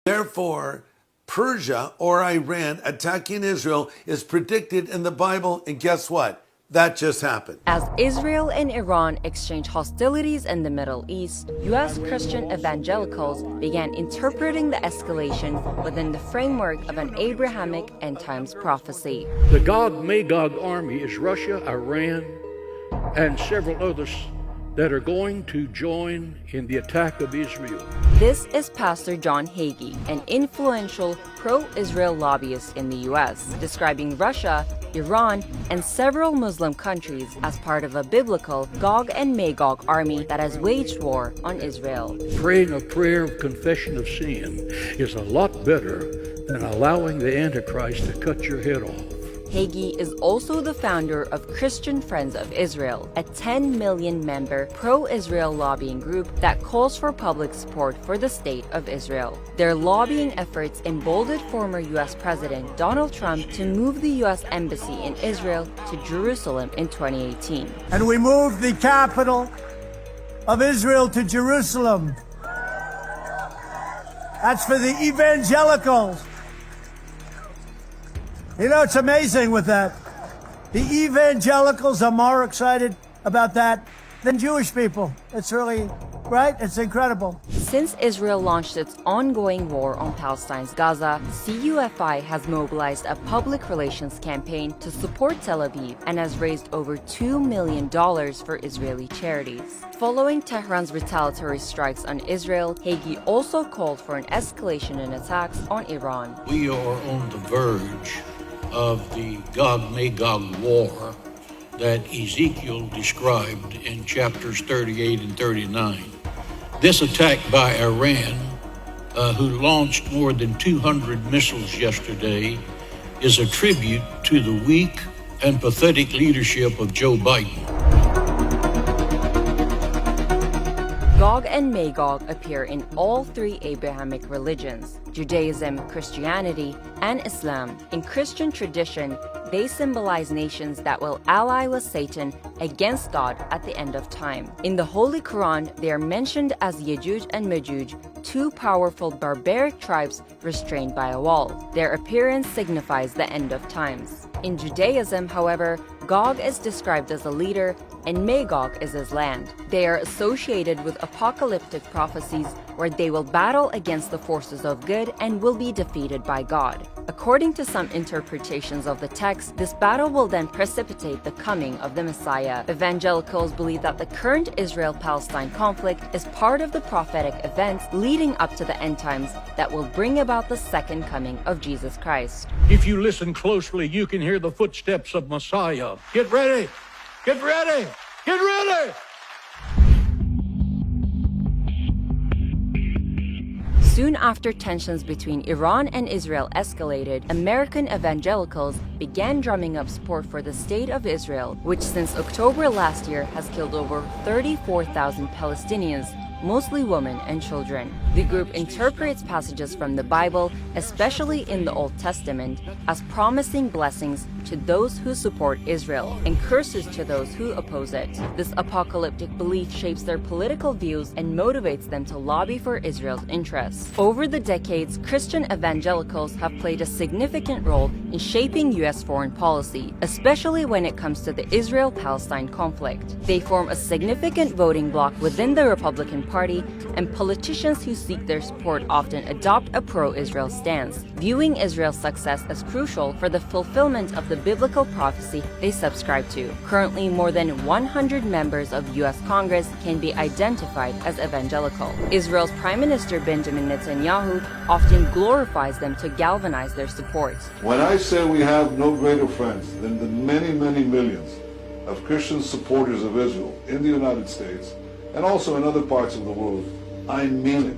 Therefore, Persia or Iran attacking Israel is predicted in the Bible, and guess what? That just happened. As Israel and Iran exchanged hostilities in the Middle East, U.S. Christian evangelicals began interpreting the escalation within the framework of an Abrahamic end times prophecy. The Gog and Magog Army is Russia, Iran, and several others that are going to join in the attack of Israel. This is Pastor John Hagee, an influential pro-Israel lobbyist in the U.S., describing Russia, Iran, and several Muslim countries as part of a biblical Gog and Magog army that has waged war on Israel. Praying a prayer of confession of sin is a lot better than allowing the Antichrist to cut your head off. Hagee is also the founder of Christian Friends of Israel, a 10 million member pro-Israel lobbying group that calls for public support for the state of Israel. Their lobbying efforts emboldened former U.S. President Donald Trump to move the U.S. Embassy in Israel to Jerusalem in 2018. And we moved the capital of Israel to Jerusalem. That's for the evangelicals. You know, it's amazing with that. The evangelicals are more excited about that than Jewish people. It's really, right? It's incredible. Since Israel launched its ongoing war on Palestine's Gaza, CUFI has mobilized a public relations campaign to support Tel Aviv and has raised over $2 million for Israeli charities. Following Tehran's retaliatory strikes on Israel, Hagee also called for an escalation in attacks on Iran. We are on the verge of the Gog-Magog war that Ezekiel described in chapters 38 and 39. This attack by Iran, who launched more than 200 missiles yesterday, is a tribute to the weak and pathetic leadership of Joe Biden. Gog and Magog appear in all three Abrahamic religions, Judaism, Christianity, and Islam. In Christian tradition, they symbolize nations that will ally with Satan against God at the end of time. In the Holy Quran, they are mentioned as Yajuj and Majuj, two powerful barbaric tribes restrained by a wall. Their appearance signifies the end of times. In Judaism, however, Gog is described as a leader and Magog is his land. They are associated with apocalyptic prophecies where they will battle against the forces of good and will be defeated by God. According to some interpretations of the text, this battle will then precipitate the coming of the Messiah. Evangelicals believe that the current Israel-Palestine conflict is part of the prophetic events leading up to the end times that will bring about the second coming of Jesus Christ. If you listen closely, you can hear the footsteps of Messiah. Get ready! Get ready! Get ready! Soon after tensions between Iran and Israel escalated, American evangelicals began drumming up support for the State of Israel, which since October last year has killed over 34,000 Palestinians, mostly women and children. The group interprets passages from the Bible, especially in the Old Testament, as promising blessings to those who support Israel and curses to those who oppose it. This apocalyptic belief shapes their political views and motivates them to lobby for Israel's interests. Over the decades, Christian evangelicals have played a significant role in shaping U.S. foreign policy, especially when it comes to the Israel-Palestine conflict. They form a significant voting bloc within the Republican Party, and politicians who seek their support often adopt a pro-Israel stance, viewing Israel's success as crucial for the fulfillment of the biblical prophecy they subscribe to. Currently, more than 100 members of U.S. Congress can be identified as evangelical. Israel's Prime Minister Benjamin Netanyahu often glorifies them to galvanize their support. When I say we have no greater friends than the many, many millions of Christian supporters of Israel in the United States, and also in other parts of the world, I mean it.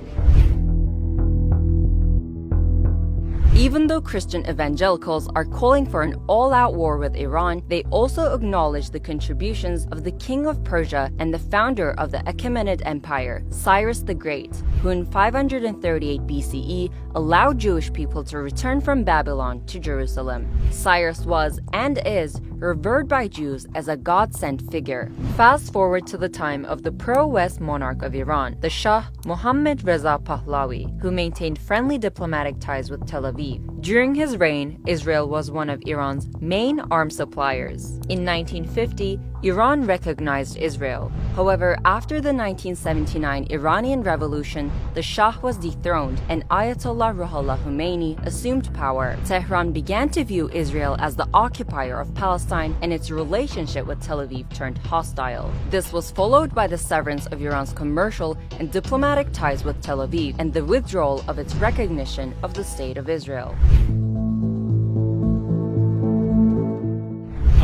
Even though Christian evangelicals are calling for an all-out war with Iran, they also acknowledge the contributions of the king of Persia and the founder of the Achaemenid Empire, Cyrus the Great, who in 538 BCE allowed Jewish people to return from Babylon to Jerusalem. Cyrus was, and is, revered by Jews as a God-sent figure. Fast forward to the time of the pro-West monarch of Iran, the Shah Mohammad Reza Pahlavi, who maintained friendly diplomatic ties with Tel Aviv. During his reign, Israel was one of Iran's main arms suppliers. In 1950, Iran recognized Israel. However, after the 1979 Iranian Revolution, the Shah was dethroned and Ayatollah Ruhollah Khomeini assumed power. Tehran began to view Israel as the occupier of Palestine, and its relationship with Tel Aviv turned hostile. This was followed by the severance of Iran's commercial and diplomatic ties with Tel Aviv and the withdrawal of its recognition of the State of Israel.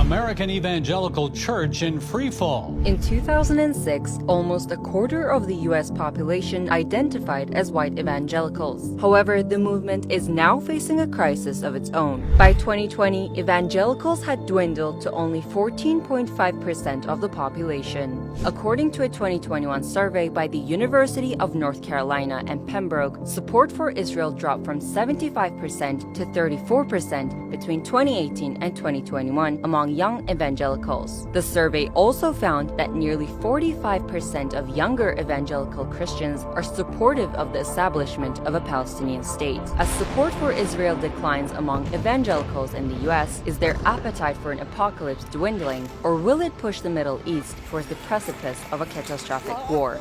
American Evangelical Church in freefall. In 2006, almost a quarter of the U.S. population identified as white evangelicals. However, the movement is now facing a crisis of its own. By 2020, evangelicals had dwindled to only 14.5% of the population. According to a 2021 survey by the University of North Carolina and Pembroke, support for Israel dropped from 75% to 34% between 2018 and 2021 among young evangelicals. The survey also found that nearly 45% of younger evangelical Christians are supportive of the establishment of a Palestinian state. As support for Israel declines among evangelicals in the US, is their appetite for an apocalypse dwindling, or will it push the Middle East towards the precipice of a catastrophic war?